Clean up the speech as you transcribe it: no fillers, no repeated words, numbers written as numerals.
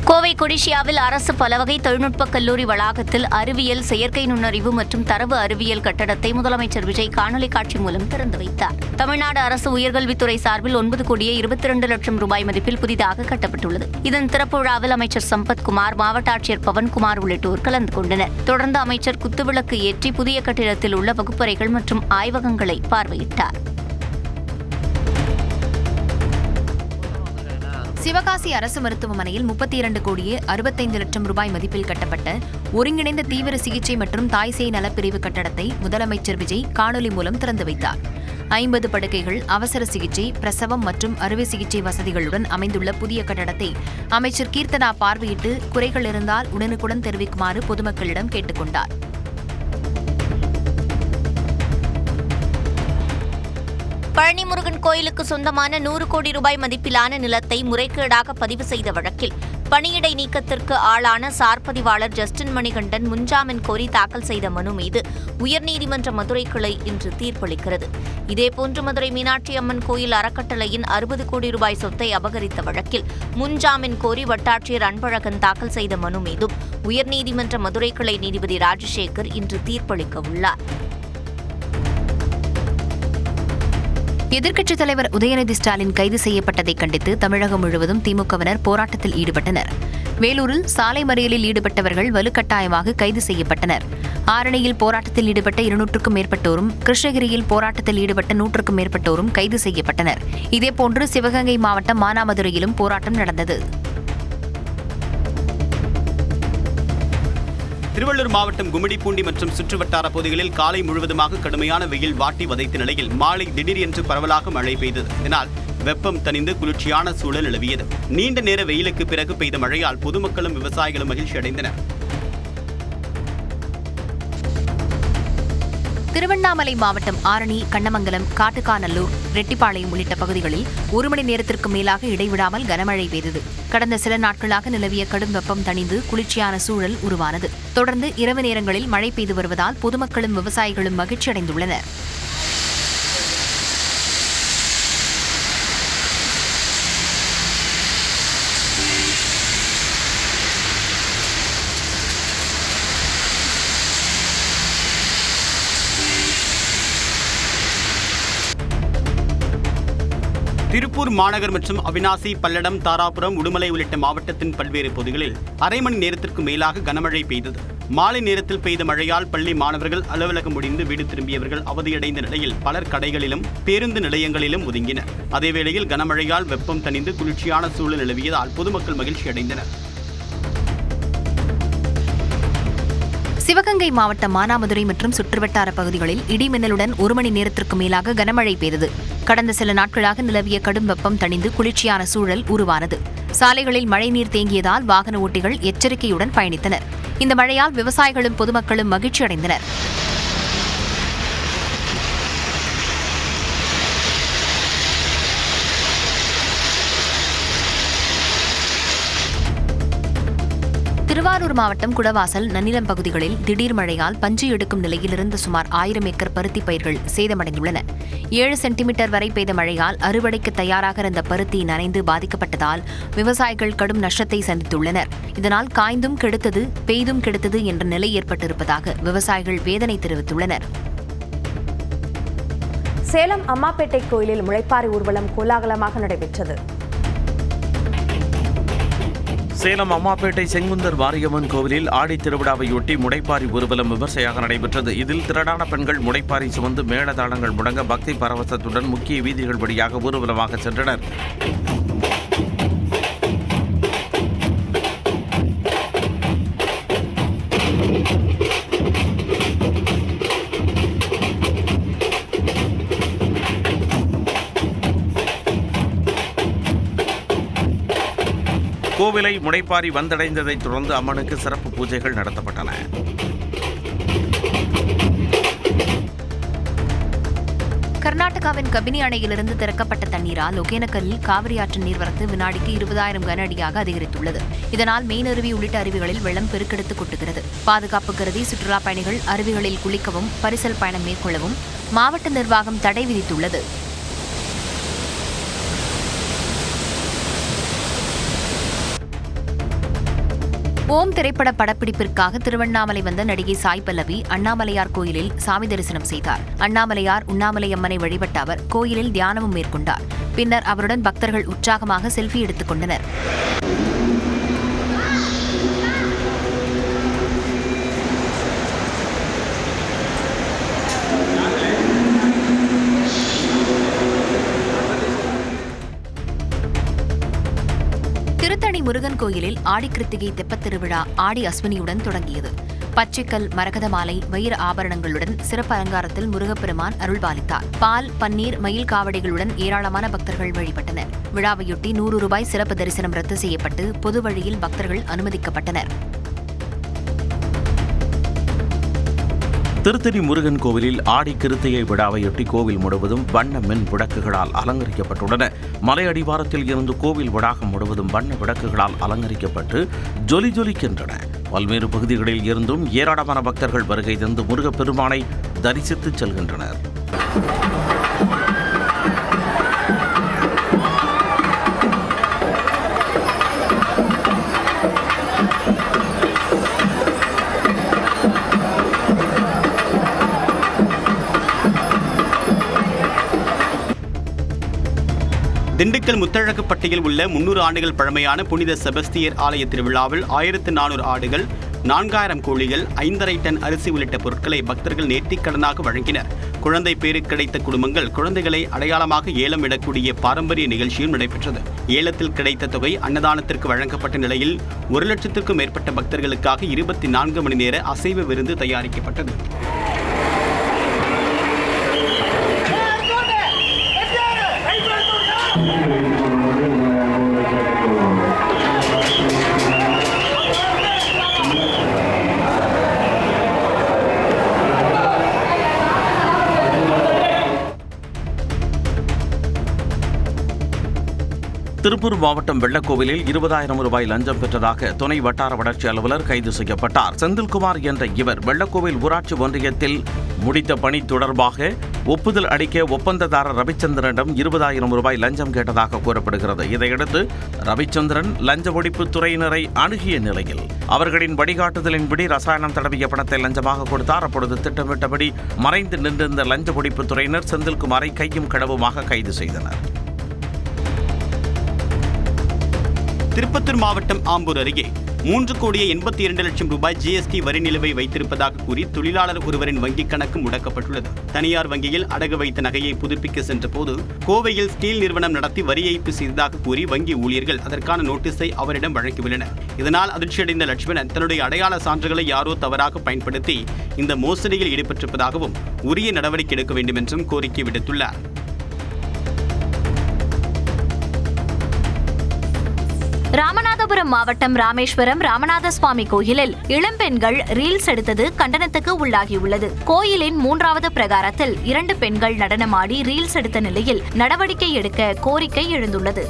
கோவை கொடிஷியாவில் அரசு பலவகை தொழில்நுட்ப கல்லூரி வளாகத்தில் அறிவியல், செயற்கை நுண்ணறிவு மற்றும் தரவு அறிவியல் கட்டடத்தை முதலமைச்சர் விஜய் காணொலி காட்சி மூலம் திறந்து வைத்தார். தமிழ்நாடு அரசு உயர்கல்வித்துறை சார்பில் 9,22,00,000 ரூபாய் மதிப்பில் புதிதாக கட்டப்பட்டுள்ளது. இதன் திறப்பு விழாவில் அமைச்சர் சம்பத்குமார், மாவட்ட ஆட்சியர் பவன்குமார் உள்ளிட்டோர் கலந்து கொண்டனர். தொடர்ந்து அமைச்சர் குத்துவிளக்கு ஏற்றி புதிய கட்டிடத்தில் உள்ள வகுப்பறைகள் மற்றும் ஆய்வகங்களை பார்வையிட்டார். சிவகாசி அரசு மருத்துவமனையில் 32,65,00,000 ரூபாய் மதிப்பில் கட்டப்பட்ட ஒருங்கிணைந்த தீவிர சிகிச்சை மற்றும் தாய்சேய் நலப்பிரிவு கட்டடத்தை முதலமைச்சர் விஜய் காணொலி மூலம் திறந்து வைத்தார். 50 படுக்கைகள், அவசர சிகிச்சை, பிரசவம் மற்றும் அறுவை சிகிச்சை வசதிகளுடன் அமைந்துள்ள புதிய கட்டடத்தை அமைச்சர் கீர்த்தனா பார்வையிட்டு குறைகள் இருந்தால் உடனுக்குடன் தெரிவிக்குமாறு பொதுமக்களிடம் கேட்டுக் கொண்டார். பழனி முருகன் கோயிலுக்கு சொந்தமான 100 கோடி ரூபாய் மதிப்பிலான நிலத்தை முறைகேடாக பதிவு செய்த வழக்கில் பணியிடை நீக்கத்திற்கு ஆளான சார்பதிவாளர் ஜஸ்டின் மணிகண்டன் முன்ஜாமீன் கோரி தாக்கல் செய்த மனு மீது உயர்நீதிமன்ற மதுரை கிளை இன்று தீர்ப்பளிக்கிறது. இதேபோன்று மதுரை மீனாட்சி அம்மன் கோயில் அறக்கட்டளையின் 60 கோடி ரூபாய் சொத்தை அபகரித்த வழக்கில் முன்ஜாமீன் கோரி வட்டாட்சியர் அன்பழகன் தாக்கல் செய்த மனு மீதும் உயர்நீதிமன்ற மதுரை கிளை நீதிபதி ராஜசேகர் இன்று தீர்ப்பளிக்க உள்ளார். எதிர்க்கட்சித் தலைவர் உதயநிதி ஸ்டாலின் கைது செய்யப்பட்டதை கண்டித்து தமிழகம் முழுவதும் திமுகவினர் போராட்டத்தில் ஈடுபட்டனர். வேலூரில் சாலை மறியலில் ஈடுபட்டவர்கள் வலுக்கட்டாயமாக கைது செய்யப்பட்டனர். ஆரணியில் போராட்டத்தில் ஈடுபட்ட 200க்கும் மேற்பட்டோரும், கிருஷ்ணகிரியில் போராட்டத்தில் ஈடுபட்ட 100க்கும் மேற்பட்டோரும் கைது செய்யப்பட்டனர். இதேபோன்று சிவகங்கை மாவட்டம் மானாமதுரையிலும் போராட்டம் நடந்தது. திருவள்ளூர் மாவட்டம் கும்மிடிப்பூண்டி மற்றும் சுற்றுவட்டார பகுதிகளில் காலை முழுவதுமாக கடுமையான வெயில் வாட்டி வதைத்த நிலையில் மாலை திடீரென்று பரவலாக மழை பெய்தது. இதனால் வெப்பம் தணிந்து குளிர்ச்சியான சூழல் நிலவியது. நீண்ட நேர வெயிலுக்கு பிறகு பெய்த மழையால் பொதுமக்களும் விவசாயிகளும் மகிழ்ச்சி அடைந்தனர். திருவண்ணாமலை மாவட்டம் ஆரணி, கண்ணமங்கலம், காட்டுக்காநல்லூர், ரெட்டிப்பாளையம் உள்ளிட்ட பகுதிகளில் 1 மணி நேரத்திற்கு மேலாக இடைவிடாமல் கனமழை பெய்தது. கடந்த சில நாட்களாக நிலவிய கடும் வெப்பம் தணிந்து குளிர்ச்சியான சூழல் உருவானது. தொடர்ந்து இரவு நேரங்களில் மழை பெய்து வருவதால் பொதுமக்களும் விவசாயிகளும் மகிழ்ச்சியடைந்துள்ளனர். திருப்பூர் மாநகர் மற்றும் அவிநாசி, பல்லடம், தாராபுரம், உடுமலை உள்ளிட்ட மாவட்டத்தின் பல்வேறு பகுதிகளில் அரை மணி நேரத்திற்கு மேலாக கனமழை பெய்தது. மாலை நேரத்தில் பெய்த மழையால் பள்ளி மாணவர்கள் அலுவலகம் முடிந்து வீடு திரும்பியவர்கள் அவதியடைந்த நிலையில் பலர் கடைகளிலும் பேருந்து நிலையங்களிலும் ஒதுங்கினர். அதேவேளையில் கனமழையால் வெப்பம் தணிந்து குளிர்ச்சியான சூழல் நிலவியதால் பொதுமக்கள் மகிழ்ச்சி அடைந்தனர். சிவகங்கை மாவட்டம் மானாமதுரை மற்றும் சுற்றுவட்டார பகுதிகளில் இடிமின்னலுடன் 1 மணி நேரத்திற்கு மேலாக கனமழை பெய்தது. கடந்த சில நாட்களாக நிலவிய கடும் வெப்பம் தணிந்து குளிர்ச்சியான சூழல் உருவானது. சாலைகளில் மழைநீர் தேங்கியதால் வாகன ஓட்டிகள் எச்சரிக்கையுடன் பயணித்தனர். இந்த மழையால் விவசாயிகளும் பொதுமக்களும் மகிழ்ச்சி அடைந்தனர். திருவாரூர் மாவட்டம் குடவாசல், நன்னிலம் பகுதிகளில் திடீர் மழையால் பஞ்சு எடுக்கும் நிலையில் இருந்த சுமார் 1000 ஏக்கர் பருத்தி பயிர்கள் சேதமடைந்துள்ளன. 7 சென்டிமீட்டர் வரை பெய்த மழையால் அறுவடைக்கு தயாராக இருந்த பருத்தி நனைந்து பாதிக்கப்பட்டதால் விவசாயிகள் கடும் நஷ்டத்தை சந்தித்துள்ளனர். இதனால் காய்ந்தும் கெடுத்தது, பெய்தும் கெடுத்தது என்ற நிலை ஏற்பட்டிருப்பதாக விவசாயிகள் வேதனை தெரிவித்துள்ளனர். சேலம் அம்மாப்பேட்டை கோயிலில் முளைப்பாரி ஊர்வலம் கோலாகலமாக நடைபெற்றது. சேலம் அம்மாப்பேட்டை செங்குந்தர் மாரியம்மன் கோவிலில் ஆடி திருவிழாவையொட்டி முளைப்பாரி ஊர்வலம் விமர்சையாக நடைபெற்றது. இதில் திரளான பெண்கள் முளைப்பாரி சுமந்து மேளதாளங்கள் முழங்க பக்தி பரவசத்துடன் முக்கிய வீதிகள் வழியாக ஊர்வலமாக சென்றனர். கோவிலை முளைப்பாரி வந்தடைந்ததைத் தொடர்ந்து அம்மனுக்கு சிறப்பு பூஜைகள் நடத்தப்பட்டன. கர்நாடகாவின் கபினி அணையிலிருந்து திறக்கப்பட்ட தண்ணீரால் ஒகேனக்கல்லில் காவிரி ஆற்றின் நீர்வரத்து வினாடிக்கு 20,000 கன அடியாக அதிகரித்துள்ளது. இதனால் மெயினருவி உள்ளிட்ட அருவிகளில் வெள்ளம் பெருக்கெடுத்து கொட்டுகிறது. பாதுகாப்பு கருதி சுற்றுலாப் பயணிகள் அருவிகளில் குளிக்கவும் பரிசல் பயணம் மேற்கொள்ளவும் மாவட்ட நிர்வாகம் தடை விதித்துள்ளது. ஓம் திரைப்பட படப்பிடிப்பிற்காக திருவண்ணாமலை வந்த நடிகை சாய் பல்லவி அண்ணாமலையார் கோயிலில் சாமி தரிசனம் செய்தார். அண்ணாமலையார் உண்ணாமலை அம்மனை வழிபட்ட அவர் கோயிலில் தியானமும் மேற்கொண்டார். பின்னர் அவருடன் பக்தர்கள் உற்சாகமாக செல்ஃபி எடுத்துக் கொண்டனர். திருத்தணி முருகன் கோயிலில் ஆடி கிருத்திகை தெப்பத் திருவிழா ஆடி அஸ்வினியுடன் தொடங்கியது. பச்சைக்கல், மரகத மாலை, வைர ஆபரணங்களுடன் சிறப்பு அலங்காரத்தில் முருகப்பெருமான் அருள்பாலித்தார். பால், பன்னீர், மயில் காவடிகளுடன் ஏராளமான பக்தர்கள் வழிபட்டனர். விழாவையொட்டி 100 ரூபாய் சிறப்பு தரிசனம் ரத்து செய்யப்பட்டு பொது வழியில் பக்தர்கள் அனுமதிக்கப்பட்டனர். திருத்தணி முருகன் கோவிலில் ஆடி கிருத்திகை விழாவையொட்டி கோவில் முழுவதும் வண்ண மின் விளக்குகளால் அலங்கரிக்கப்பட்டுள்ளன. மலை அடிவாரத்தில் இருந்து கோவில் வளாகம் முழுவதும் வண்ண விளக்குகளால் அலங்கரிக்கப்பட்டு ஜொலிக்கின்றன. பல்வேறு பகுதிகளில் இருந்தும் ஏராளமான பக்தர்கள் வருகை தந்து முருகப்பெருமானை தரிசித்து செல்கின்றனர். திண்டுக்கல் முத்தழகுப்பட்டியில் உள்ள 300 ஆண்டுகள் பழமையான புனித செபஸ்தியர் ஆலய திருவிழாவில் 1400 ஆடுகள், 4000 கோழிகள், 5½ டன் அரிசி உள்ளிட்ட பொருட்களை பக்தர்கள் நேர்த்திக்கடனாக வழங்கினர். குழந்தை பேறு கிடைத்த குடும்பங்கள் குழந்தைகளை அடையாளமாக ஏலம் இடக்கூடிய பாரம்பரிய நிகழ்ச்சியும் நடைபெற்றது. ஏலத்தில் கிடைத்த தொகை அன்னதானத்திற்கு வழங்கப்பட்ட நிலையில் 1 லட்சத்திற்கும் மேற்பட்ட பக்தர்களுக்காக 24 மணி நேர அசைவ விருந்து தயாரிக்கப்பட்டது. திருப்பூர் மாவட்டம் வெள்ளக்கோவிலில் 20,000 ரூபாய் லஞ்சம் பெற்றதாக துணை வட்டார வளர்ச்சி அலுவலர் கைது செய்யப்பட்டார். செந்தில்குமார் என்ற இவர் வெள்ளக்கோவில் ஊராட்சி ஒன்றியத்தில் முடித்த பணி தொடர்பாக ஒப்புதல் அளிக்க ஒப்பந்ததாரர் ரவிச்சந்திரனிடம் 20,000 ரூபாய் லஞ்சம் கேட்டதாக கூறப்படுகிறது. இதையடுத்து ரவிச்சந்திரன் லஞ்ச ஒழிப்பு துறையினரை அணுகிய நிலையில் அவர்களின் வழிகாட்டுதலின்படி ரசாயனம் தடவிய பணத்தை லஞ்சமாக கொடுத்தார். அப்பொழுது திட்டமிட்டபடி மறைந்து நின்றிருந்த லஞ்ச ஒழிப்பு துறையினர் செந்தில்குமாரை கையும் களவுமாக கைது செய்தனர். திருப்பத்தூர் மாவட்டம் ஆம்பூர் அருகே 3,82,00,000 ரூபாய் ஜிஎஸ்டி வரி நிலுவை வைத்திருப்பதாக கூறி தொழிலாளர் ஒருவரின் வங்கிக் கணக்கு முடக்கப்பட்டுள்ளது. தனியார் வங்கியில் அடகு வைத்த நகையை புதுப்பிக்க சென்றபோது கோவையில் ஸ்டீல் நிறுவனம் நடத்தி வரி ஏய்ப்பு செய்ததாக கூறி வங்கி ஊழியர்கள் அதற்கான நோட்டீஸை அவரிடம் வழங்கியுள்ளனர். இதனால் அதிர்ச்சியடைந்த லட்சுமணன் தன்னுடைய அடையாள சான்றுகளை யாரோ தவறாக பயன்படுத்தி இந்த மோசடியில் ஈடுபட்டிருப்பதாகவும் உரிய நடவடிக்கை எடுக்க வேண்டும் என்றும் கோரிக்கை விடுத்துள்ளார். ராமநாதபுரம் மாவட்டம் ராமேஸ்வரம் ராமநாத சுவாமி கோயிலில் இளம்பெண்கள் ரீல்ஸ் எடுத்தது கண்டனத்துக்கு உள்ளாகியுள்ளது. கோயிலின் 3வது பிரகாரத்தில் 2 பெண்கள் நடனமாடி ரீல்ஸ் எடுத்த நிலையில் நடவடிக்கை எடுக்க கோரிக்கை எழுந்துள்ளது.